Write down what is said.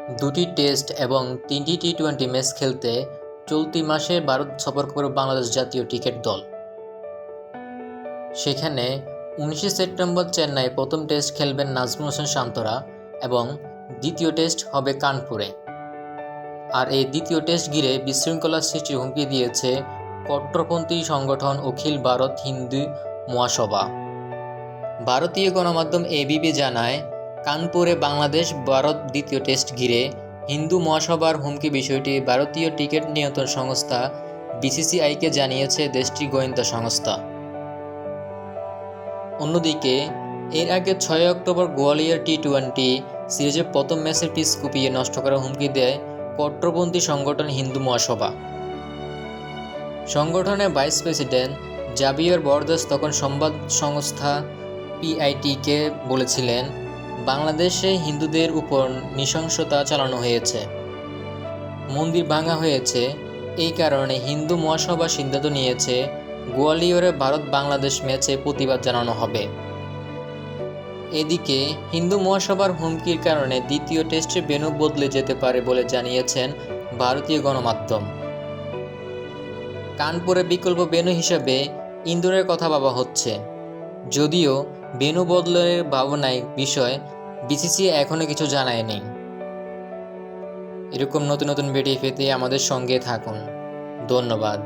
দুটি টেস্ট এবং 3টি টি-20 ম্যাচ খেলতে চলতি মাসে ভারত সফর করবে বাংলাদেশ জাতীয় ক্রিকেট দল। সেখানে 19 সেপ্টেম্বর চেন্নাইয়ে প্রথম টেস্ট খেলবেন নাজমুল হোসেন শান্তরা এবং দ্বিতীয় টেস্ট হবে কানপুরে। আর এই দ্বিতীয় টেস্ট ঘিরে বিশৃঙ্খলা সৃষ্টির হুমকি দিয়েছে কট্টরপন্থী সংগঠন অখিল ভারত হিন্দু মহাসভা। ভারতীয় গণমাধ্যম এবিপি জানায়, কানপুরে বাংলাদেশ ভারত দ্বিতীয় টেস্ট ঘিরে হিন্দু মহাসভার হুমকি বিষয়টি ভারতীয় ক্রিকেট নিয়ন্ত্রণ সংস্থা বিসিসিআইকে জানিয়েছে দেশটির গোয়েন্দা সংস্থা। অন্যদিকে এর আগে 6 অক্টোবর গোয়ালিয়র টি-20 সিরিজের প্রথম ম্যাচের পিচ কুপিয়ে নষ্ট করার হুমকি দেয় কট্টরপন্থী সংগঠন হিন্দু মহাসভা। সংগঠনের ভাইস প্রেসিডেন্ট জাভিয়ের বরদেস তখন সংবাদ সংস্থা পিআইটিকে বলেছিলেন, বাংলাদেশে হিন্দুদের উপর নৃশংসতা চালানো হয়েছে, মন্দির ভাঙা হয়েছে। এই কারণে হিন্দু মহাসভা সিদ্ধান্ত নিয়েছে গোয়ালিয়রে ভারত বাংলাদেশ ম্যাচে প্রতিবাদ জানানো হবে। এদিকে হিন্দু মহাসভার হুমকির কারণে দ্বিতীয় টেস্টে ভেন্যু বদলে যেতে পারে বলে জানিয়েছেন ভারতীয় গণমাধ্যম। কানপুরে বিকল্প ভেন্যু হিসেবে ইন্দোরের কথা ভাবা হচ্ছে, যদিও ভেন্যু বদলের ভাবনায় বিষয়ে বিসিসিআই এখনও কিছু জানায়নি। এরকম নতুন নতুন ভিডিও পেতে আমাদের সঙ্গে থাকুন। ধন্যবাদ।